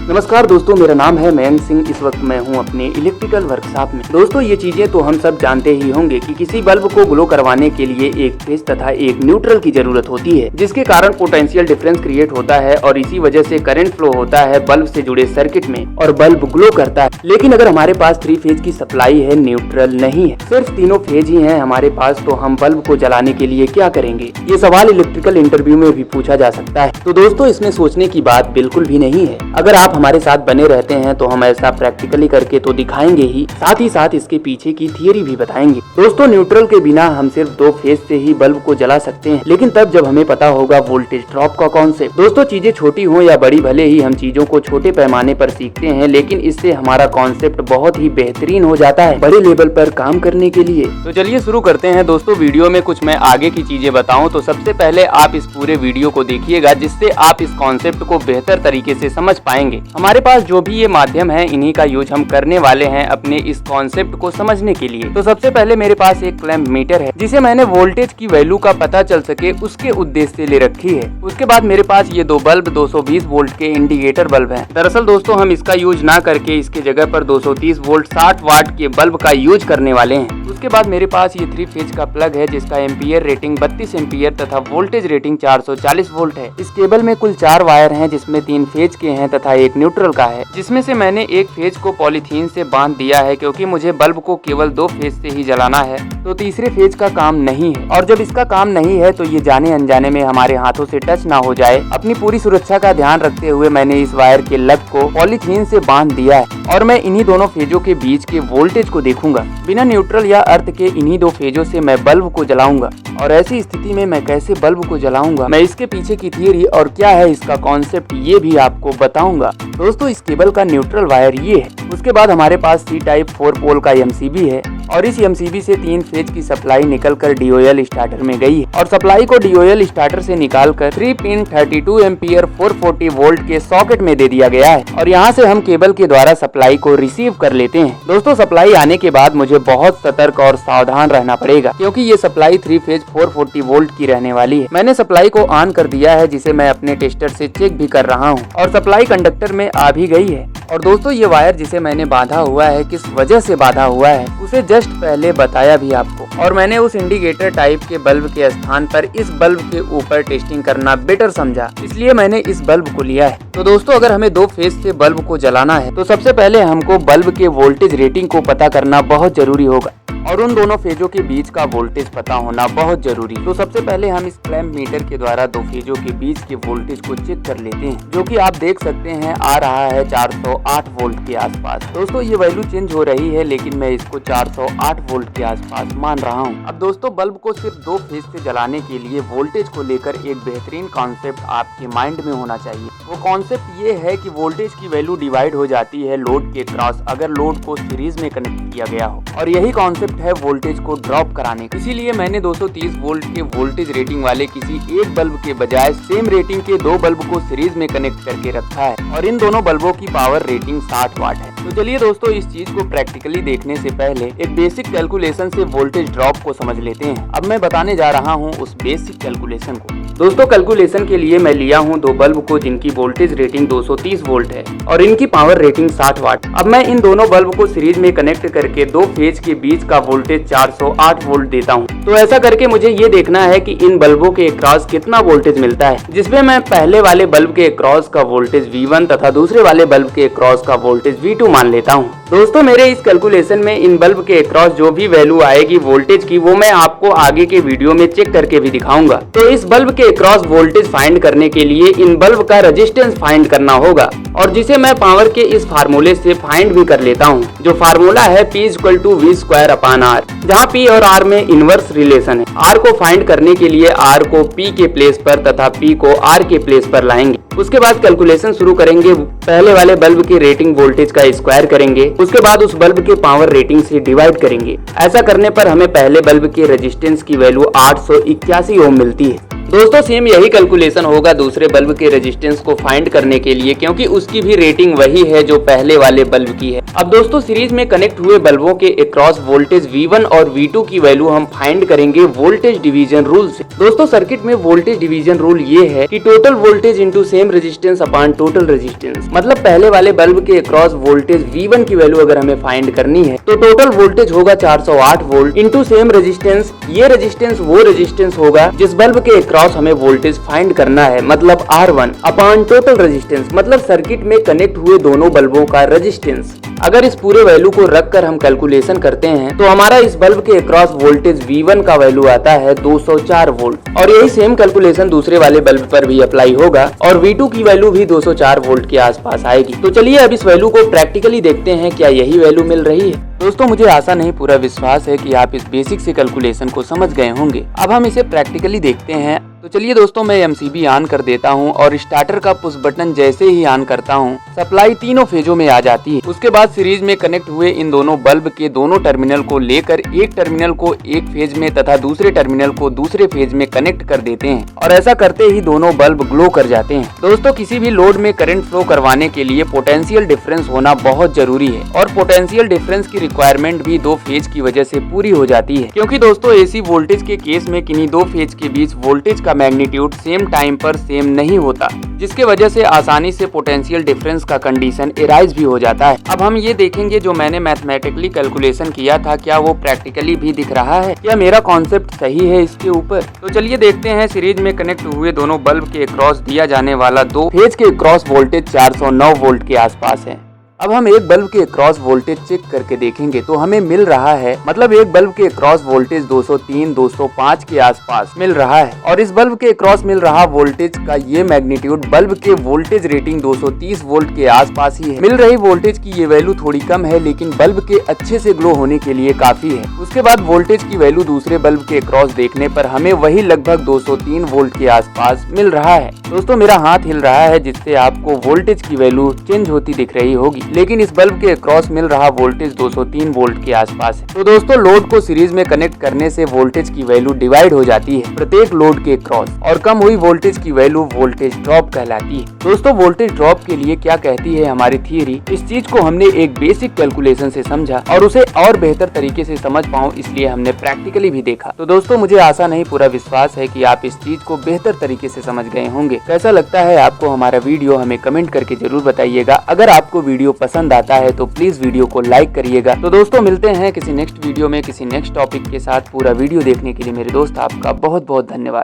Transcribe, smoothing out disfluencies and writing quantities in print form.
नमस्कार दोस्तों, मेरा नाम है मयंक सिंह। इस वक्त मैं हूं अपने इलेक्ट्रिकल वर्कशॉप में। दोस्तों, ये चीजें तो हम सब जानते ही होंगे कि किसी बल्ब को ग्लो करवाने के लिए एक फेज तथा एक न्यूट्रल की जरूरत होती है, जिसके कारण पोटेंशियल डिफरेंस क्रिएट होता है और इसी वजह से करंट फ्लो होता है बल्ब से जुड़े सर्किट में और बल्ब ग्लो करता है। लेकिन अगर हमारे पास 3 फेज की सप्लाई है, न्यूट्रल नहीं है, सिर्फ तीनों फेज ही है हमारे पास, तो हम बल्ब को जलाने के लिए क्या करेंगे? ये सवाल इलेक्ट्रिकल इंटरव्यू में भी पूछा जा सकता है। तो दोस्तों, इसमें सोचने की बात बिल्कुल भी नहीं है। अगर आप हमारे साथ बने रहते हैं तो हम ऐसा प्रैक्टिकली करके तो दिखाएंगे ही साथ इसके पीछे की थियरी भी बताएंगे। दोस्तों, न्यूट्रल के बिना हम सिर्फ 2 फेज से ही बल्ब को जला सकते हैं, लेकिन तब जब हमें पता होगा वोल्टेज ड्रॉप का कॉन्सेप्ट। दोस्तों, चीजें छोटी हो या बड़ी, भले ही हम चीजों को छोटे पैमाने पर सीखते हैं, लेकिन इससे हमारा कॉन्सेप्ट बहुत ही बेहतरीन हो जाता है बड़े लेवल पर काम करने के लिए। तो चलिए शुरू करते हैं। दोस्तों, वीडियो में कुछ मैं आगे की चीजें बताऊं तो सबसे पहले आप इस पूरे वीडियो को देखिएगा, जिससे आप इस कॉन्सेप्ट को बेहतर तरीके से समझ पाएंगे। हमारे पास जो भी ये माध्यम है, इन्हीं का यूज हम करने वाले हैं अपने इस कॉन्सेप्ट को समझने के लिए। तो सबसे पहले मेरे पास एक क्लैंप मीटर है, जिसे मैंने वोल्टेज की वैल्यू का पता चल सके उसके उद्देश्य से ले रखी है। उसके बाद मेरे पास ये 2 बल्ब 220 वोल्ट के इंडिकेटर बल्ब हैं। दरअसल दोस्तों, हम इसका यूज ना करके इसके जगह पर 230 वोल्ट 60 वाट के बल्ब का यूज करने वाले हैं। उसके बाद मेरे पास ये 3 फेज का प्लग है, जिसका एम्पियर रेटिंग 32 एम्पियर तथा वोल्टेज रेटिंग 440 वोल्ट है। इस केबल में कुल 4 वायर हैं, जिसमें 3 फेज के हैं तथा एक न्यूट्रल का है, जिसमें से मैंने एक फेज को पॉलीथीन से बांध दिया है, क्योंकि मुझे बल्ब को केवल 2 फेज से ही जलाना है, तो तीसरे फेज का काम नहीं है। और जब इसका काम नहीं है तो ये जाने अनजाने में हमारे हाथों से टच ना हो जाए, अपनी पूरी सुरक्षा का ध्यान रखते हुए मैंने इस वायर के लग को पॉलीथीन से बांध दिया है और मैं इन्हीं दोनों फेजों के बीच के वोल्टेज को देखूंगा। बिना न्यूट्रल या अर्थ के इन्हीं 2 फेजों से मैं बल्ब को जलाऊंगा। और ऐसी स्थिति में मैं कैसे बल्ब को जलाऊंगा, मैं इसके पीछे की थियरी और क्या है इसका कॉन्सेप्ट, ये भी आपको बताऊंगा। दोस्तों, इस केबल का न्यूट्रल वायर ये है। उसके बाद हमारे पास C टाइप 4 पोल का MCB है और इस MCB से 3 फेज की सप्लाई निकलकर DOL स्टार्टर में गई है और सप्लाई को DOL स्टार्टर से निकालकर 3 पिन 32 एम्पियर 440 वोल्ट के सॉकेट में दे दिया गया है और यहाँ से हम केबल के द्वारा सप्लाई को रिसीव कर लेते हैं। दोस्तों, सप्लाई आने के बाद मुझे बहुत सतर्क और सावधान रहना पड़ेगा, क्योंकि ये सप्लाई 3 फेज 440 वोल्ट की रहने वाली है। मैंने सप्लाई को ऑन कर दिया है, जिसे मैं अपने टेस्टर से चेक भी कर रहा हूँ और सप्लाई कंडक्टर में आ भी गई है। और दोस्तों, ये वायर जिसे मैंने बांधा हुआ है, किस वजह से बांधा हुआ है उसे जस्ट पहले बताया भी आपको। और मैंने उस इंडिकेटर टाइप के बल्ब के स्थान पर इस बल्ब के ऊपर टेस्टिंग करना बेटर समझा, इसलिए मैंने इस बल्ब को लिया है। तो दोस्तों, अगर हमें 2 फेज से बल्ब को जलाना है तो सबसे पहले हमको बल्ब के वोल्टेज रेटिंग को पता करना बहुत जरूरी होगा और उन दोनों फेजों के बीच का वोल्टेज पता होना बहुत जरूरी। तो सबसे पहले हम इस क्लैंप मीटर के द्वारा 2 फेजों के बीच के वोल्टेज को चेक कर लेते हैं, जो कि आप देख सकते हैं आ रहा है 408 वोल्ट के आसपास। दोस्तों, ये वैल्यू चेंज हो रही है, लेकिन मैं इसको 408 वोल्ट के आसपास मान रहा हूँ। अब दोस्तों, बल्ब को सिर्फ 2 फेज से जलाने के लिए वोल्टेज को लेकर एक बेहतरीन कॉन्सेप्ट आपके माइंड में होना चाहिए। वो कॉन्सेप्ट ये है कि वोल्टेज की वैल्यू डिवाइड हो जाती है लोड के क्रॉस, अगर लोड को सीरीज में कनेक्ट किया गया हो, और यही कॉन्सेप्ट है वोल्टेज को ड्रॉप कराने का। इसीलिए मैंने 230 वोल्ट के वोल्टेज रेटिंग वाले किसी एक बल्ब के बजाय सेम रेटिंग के 2 बल्ब को सीरीज में कनेक्ट करके रखा है और इन दोनों बल्बों की पावर रेटिंग 60 वाट है। तो चलिए दोस्तों, इस चीज को प्रैक्टिकली देखने से पहले एक बेसिक कैलकुलेशन से वोल्टेज ड्रॉप को समझ लेते हैं। अब मैं बताने जा रहा हूँ उस बेसिक कैलकुलेशन को। दोस्तों, कैलकुलेशन के लिए मैं लिया हूँ 2 बल्ब को, जिनकी वोल्टेज रेटिंग 230 वोल्ट है और इनकी पावर रेटिंग 60 वाट। अब मैं इन दोनों बल्ब को सीरीज में कनेक्ट करके 2 फेज के बीच का वोल्टेज 408 वोल्ट देता हूँ। तो ऐसा करके मुझे ये देखना है कि इन बल्बों के क्रॉस कितना वोल्टेज मिलता है, जिसमें मैं पहले वाले बल्ब के क्रॉस का वोल्टेज V1 तथा दूसरे वाले बल्ब के क्रॉस का वोल्टेज V2 मान लेता हूँ। दोस्तों, मेरे इस कैलकुलेशन में इन बल्ब के क्रॉस जो भी वैल्यू आएगी वोल्टेज की, वो मैं आपको आगे के वीडियो में चेक करके भी दिखाऊंगा। तो इस बल्ब के क्रॉस वोल्टेज फाइंड करने के लिए इन बल्ब का रेजिस्टेंस फाइंड करना होगा, और जिसे मैं पावर के इस फार्मूले से फाइंड भी कर लेता हूँ, जो फार्मूला है P = V²/R, जहाँ P और R में इनवर्स रिलेशन है। R को फाइंड करने के लिए R को P के प्लेस पर तथा P को R के प्लेस पर लाएंगे। उसके बाद कैलकुलेशन शुरू करेंगे। पहले वाले बल्ब की रेटिंग वोल्टेज का स्क्वायर करेंगे, उसके बाद उस बल्ब के पावर रेटिंग से डिवाइड करेंगे। ऐसा करने पर हमें पहले बल्ब के रेजिस्टेंस की वैल्यू 881 ओम मिलती है। दोस्तों सेम यही कैलकुलेशन होगा दूसरे बल्ब के रेजिस्टेंस को फाइंड करने के लिए, क्योंकि उसकी भी रेटिंग वही है जो पहले वाले बल्ब की है। अब दोस्तों सीरीज में कनेक्ट हुए बल्बों के अक्रॉस वोल्टेज V1 और V2 की वैल्यू हम फाइंड करेंगे वोल्टेज डिवीजन रूल से। दोस्तों सर्किट में वोल्टेज डिवीजन रूल ये है कि total voltage into same resistance upon total resistance. मतलब पहले वाले बल्ब के अक्रॉस वोल्टेज V1 की वैल्यू अगर हमें फाइंड करनी है तो टोटल वोल्टेज होगा 408 वोल्ट इंटू सेम रेजिस्टेंस। ये रेजिस्टेंस वो रेजिस्टेंस होगा जिस बल्ब के अक्रॉस हमें वोल्टेज फाइंड करना है, मतलब R1 अपॉन टोटल रेजिस्टेंस, मतलब सर्किट में कनेक्ट हुए दोनों बल्बों का रेजिस्टेंस। अगर इस पूरे वैल्यू को रखकर हम कैलकुलेशन करते हैं तो हमारा इस बल्ब के अक्रॉस वोल्टेज V1 का वैल्यू आता है 204 वोल्ट। और यही सेम कैलकुलेशन दूसरे वाले बल्ब पर भी अप्लाई होगा और V2 की वैल्यू भी 204 वोल्ट के आसपास आएगी। तो चलिए अब इस वैल्यू को प्रैक्टिकली देखते हैं, क्या यही वैल्यू मिल रही है। दोस्तों मुझे आशा नहीं पूरा विश्वास है कि आप इस बेसिक से कैलकुलेशन को समझ गए होंगे। अब हम इसे प्रैक्टिकली देखते हैं। तो चलिए दोस्तों मैं MCB ऑन कर देता हूं और स्टार्टर का पुश बटन जैसे ही ऑन करता हूं सप्लाई तीनों फेजों में आ जाती है। उसके बाद सीरीज में कनेक्ट हुए इन दोनों बल्ब के दोनों टर्मिनल को लेकर एक टर्मिनल को एक फेज में तथा दूसरे टर्मिनल को दूसरे फेज में कनेक्ट कर देते हैं और ऐसा करते ही दोनों बल्ब ग्लो कर जाते हैं। दोस्तों किसी भी लोड में करंट फ्लो करवाने के लिए पोटेंशियल डिफरेंस होना बहुत जरूरी है और पोटेंशियल डिफरेंस की रिक्वायरमेंट भी दो फेज की वजह से पूरी हो जाती है, क्योंकि दोस्तों AC वोल्टेज के केस में किन्हीं दो फेज के बीच वोल्टेज का मैग्नीट्यूड सेम टाइम पर सेम नहीं होता, जिसके वजह से आसानी से पोटेंशियल डिफरेंस का कंडीशन एराइज भी हो जाता है। अब हम ये देखेंगे जो मैंने मैथमेटिकली कैलकुलेशन किया था क्या वो प्रैक्टिकली भी दिख रहा है, क्या मेरा कॉन्सेप्ट सही है इसके ऊपर। तो चलिए देखते हैं। सीरीज में कनेक्ट हुए दोनों बल्ब के अक्रॉस दिया जाने वाला दो फेज के अक्रॉस वोल्टेज 409 वोल्ट के आसपास है। अब हम एक बल्ब के अक्रॉस वोल्टेज चेक करके देखेंगे तो हमें मिल रहा है, मतलब एक बल्ब के अक्रॉस वोल्टेज 203, 205 के आसपास मिल रहा है और इस बल्ब के अक्रॉस मिल रहा वोल्टेज का ये मैग्नीट्यूड बल्ब के वोल्टेज रेटिंग 230 वोल्ट के आसपास ही है। मिल रही वोल्टेज की ये वैल्यू थोड़ी कम है लेकिन बल्ब के अच्छे से ग्लो होने के लिए काफी है। उसके बाद वोल्टेज की वैल्यू दूसरे बल्ब के अक्रॉस देखने पर हमें वही लगभग 203 वोल्ट के आसपास मिल रहा है। दोस्तों मेरा हाथ हिल रहा है जिससे आपको वोल्टेज की वैल्यू चेंज होती दिख रही होगी, लेकिन इस बल्ब के अक्रॉस मिल रहा वोल्टेज 203 वोल्ट के आसपास है। तो दोस्तों लोड को सीरीज में कनेक्ट करने से वोल्टेज की वैल्यू डिवाइड हो जाती है प्रत्येक लोड के अक्रॉस और कम हुई वोल्टेज की वैल्यू वोल्टेज ड्रॉप कहलाती है। दोस्तों वोल्टेज ड्रॉप के लिए क्या कहती है हमारी थियरी, इस चीज को हमने एक बेसिक कैलकुलेशन से समझा और उसे और बेहतर तरीके से समझ पाऊं इसलिए हमने प्रैक्टिकली भी देखा। तो दोस्तों मुझे आशा नहीं पूरा विश्वास है कि आप इस चीज को बेहतर तरीके से समझ गए होंगे। कैसा लगता है आपको हमारा वीडियो, हमें कमेंट करके जरूर बताइएगा। अगर आपको वीडियो पसंद आता है तो प्लीज वीडियो को लाइक करिएगा। तो दोस्तों मिलते हैं किसी नेक्स्ट वीडियो में किसी नेक्स्ट टॉपिक के साथ। पूरा वीडियो देखने के लिए मेरे दोस्त आपका बहुत बहुत धन्यवाद।